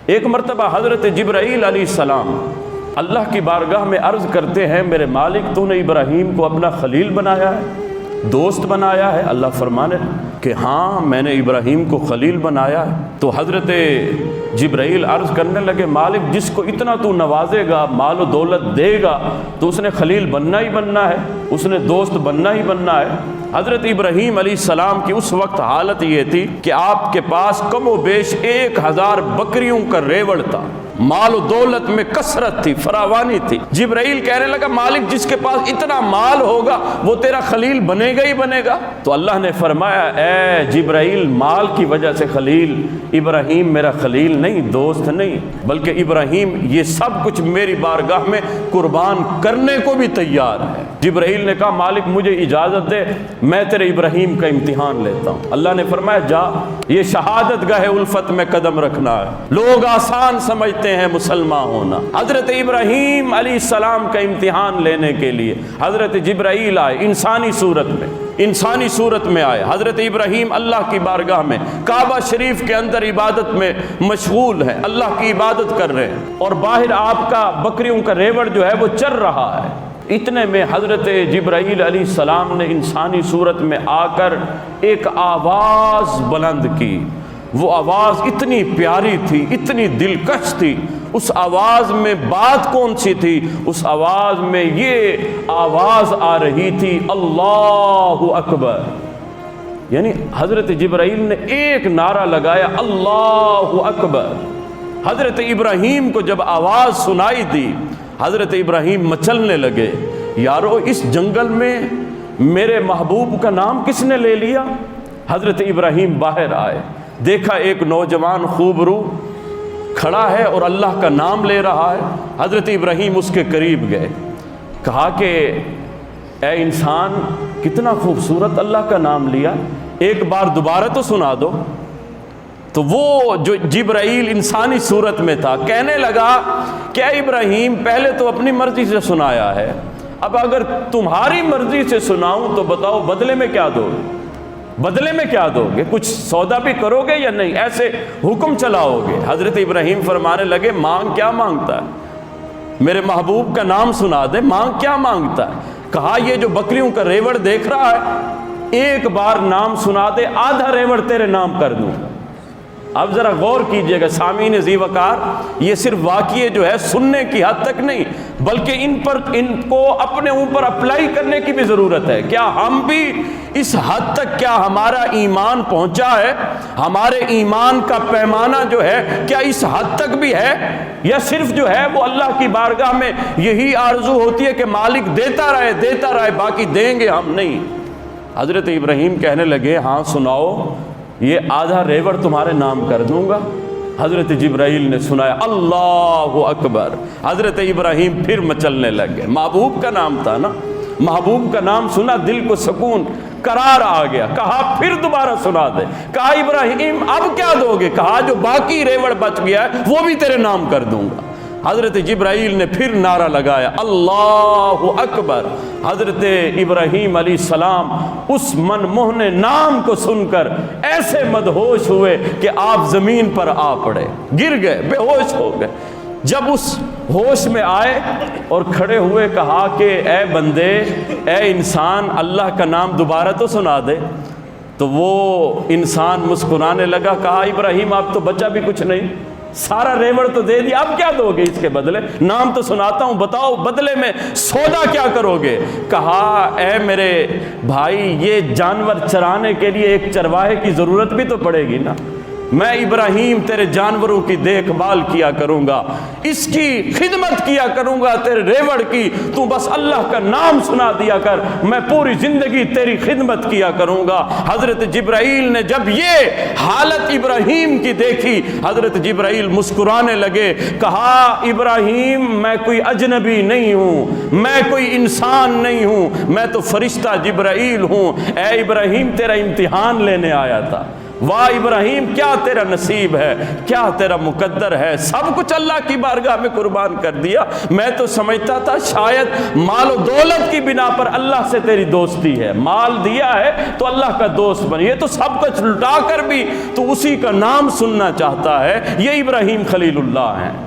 ایک مرتبہ حضرت جبرائیل علیہ السلام اللہ کی بارگاہ میں عرض کرتے ہیں میرے مالک تو نے ابراہیم کو اپنا خلیل بنایا ہے، دوست بنایا ہے؟ اللہ فرمانے کہ ہاں میں نے ابراہیم کو خلیل بنایا ہے۔ تو حضرت جبرائیل عرض کرنے لگے مالک جس کو اتنا تو نوازے گا، مال و دولت دے گا، تو اس نے خلیل بننا ہی بننا ہے، اس نے دوست بننا ہی بننا ہے۔ حضرت ابراہیم علیہ السلام کی اس وقت حالت یہ تھی کہ آپ کے پاس کم و بیش 1000 بکریوں کا ریوڑ تھا، مال و دولت میں کثرت تھی، فراوانی تھی۔ جبرائیل کہنے لگا مالک جس کے پاس اتنا مال ہوگا وہ تیرا خلیل بنے گا ہی بنے گا۔ تو اللہ نے فرمایا اے جبرائیل مال کی وجہ سے خلیل، ابراہیم میرا خلیل نہیں، دوست نہیں، بلکہ ابراہیم یہ سب کچھ میری بارگاہ میں قربان کرنے کو بھی تیار ہے۔ جبرائیل نے کہا مالک مجھے اجازت دے میں تیرے ابراہیم کا امتحان لیتا ہوں۔ اللہ نے فرمایا جا، یہ شہادت گاہ الفت میں قدم رکھنا ہے۔ لوگ آسان سمجھتے ہیں مسلمان ہونا۔ حضرت ابراہیم علیہ السلام کا امتحان لینے کے لیے حضرت جبرائیل آئے، انسانی صورت میں آئے۔ حضرت ابراہیم اللہ کی بارگاہ میں کعبہ شریف کے اندر عبادت میں مشغول ہیں، اللہ کی عبادت کر رہے ہیں، اور باہر آپ کا بکریوں کا ریوڑ جو ہے وہ چر رہا ہے۔ اتنے میں حضرت جبرائیل علیہ السلام نے انسانی صورت میں آ کر ایک آواز بلند کی۔ وہ آواز اتنی پیاری تھی، اتنی دلکش تھی۔ اس آواز میں بات کون سی تھی؟ اس آواز میں یہ آواز آ رہی تھی اللہ اکبر۔ یعنی حضرت جبرائیل نے ایک نعرہ لگایا اللہ اکبر۔ حضرت ابراہیم کو جب آواز سنائی دی حضرت ابراہیم مچلنے لگے، یارو اس جنگل میں میرے محبوب کا نام کس نے لے لیا؟ حضرت ابراہیم باہر آئے، دیکھا ایک نوجوان خوبرو کھڑا ہے اور اللہ کا نام لے رہا ہے۔ حضرت ابراہیم اس کے قریب گئے، کہا کہ اے انسان کتنا خوبصورت اللہ کا نام لیا، ایک بار دوبارہ تو سنا دو۔ تو وہ جو جبرائیل انسانی صورت میں تھا کہنے لگا کہ اے ابراہیم پہلے تو اپنی مرضی سے سنایا ہے، اب اگر تمہاری مرضی سے سناؤں تو بتاؤ بدلے میں کیا دو گے؟ بدلے میں کیا دو گے؟ کچھ سودا بھی کرو گے یا نہیں؟ ایسے حکم چلاؤ گے؟ حضرت ابراہیم فرمانے لگے مانگ کیا مانگتا ہے؟ میرے محبوب کا نام سنا دے، مانگ کیا مانگتا ہے؟ کہا یہ جو بکریوں کا ریوڑ دیکھ رہا ہے ایک بار نام سنا دے، آدھا ریوڑ تیرے نام کر دوں۔ اب ذرا غور کیجئے گا سامعین ذی وقار، یہ صرف واقعے جو ہے سننے کی حد تک نہیں بلکہ ان کو اپنے اوپر اپلائی کرنے کی بھی ضرورت ہے۔ کیا ہم بھی اس حد تک، کیا ہمارا ایمان پہنچا ہے؟ ہمارے ایمان کا پیمانہ جو ہے کیا اس حد تک بھی ہے، یا صرف جو ہے وہ اللہ کی بارگاہ میں یہی آرزو ہوتی ہے کہ مالک دیتا رہے باقی دیں گے ہم نہیں؟ حضرت ابراہیم کہنے لگے ہاں سناؤ، یہ آدھا ریوڑ تمہارے نام کر دوں گا۔ حضرت جبرائیل نے سنایا اللہ اکبر۔ حضرت ابراہیم پھر مچلنے لگ گئے، محبوب کا نام تھا نا، محبوب کا نام سنا دل کو سکون قرار آ گیا۔ کہا پھر دوبارہ سنا دے۔ کہا ابراہیم اب کیا دو گے؟ کہا جو باقی ریوڑ بچ گیا ہے وہ بھی تیرے نام کر دوں گا۔ حضرت جبرائیل نے پھر نعرہ لگایا اللہ اکبر۔ حضرت ابراہیم علیہ السلام اس منموہن نام کو سن کر ایسے مدہوش ہوئے کہ آپ زمین پر آ پڑے، گر گئے، بے ہوش ہو گئے۔ جب اس ہوش میں آئے اور کھڑے ہوئے کہا کہ اے بندے، اے انسان اللہ کا نام دوبارہ تو سنا دے۔ تو وہ انسان مسکرانے لگا، کہا ابراہیم آپ تو بچا بھی کچھ نہیں، سارا ریوڑ تو دے دیا، اب کیا دو گے اس کے بدلے؟ نام تو سناتا ہوں، بتاؤ بدلے میں سودا کیا کرو گے؟ کہا اے میرے بھائی یہ جانور چرانے کے لیے ایک چرواہے کی ضرورت بھی تو پڑے گی نا، میں ابراہیم تیرے جانوروں کی دیکھ بھال کیا کروں گا، اس کی خدمت کیا کروں گا تیرے ریوڑ کی، تو بس اللہ کا نام سنا دیا کر، میں پوری زندگی تیری خدمت کیا کروں گا۔ حضرت جبرائیل نے جب یہ حالت ابراہیم کی دیکھی حضرت جبرائیل مسکرانے لگے، کہا ابراہیم میں کوئی اجنبی نہیں ہوں، میں کوئی انسان نہیں ہوں، میں تو فرشتہ جبرائیل ہوں، اے ابراہیم تیرا امتحان لینے آیا تھا۔ واہ ابراہیم کیا تیرا نصیب ہے، کیا تیرا مقدر ہے، سب کچھ اللہ کی بارگاہ میں قربان کر دیا۔ میں تو سمجھتا تھا شاید مال و دولت کی بنا پر اللہ سے تیری دوستی ہے، مال دیا ہے تو اللہ کا دوست بن، یہ تو سب کچھ لٹا کر بھی تو اسی کا نام سننا چاہتا ہے۔ یہ ابراہیم خلیل اللہ ہیں۔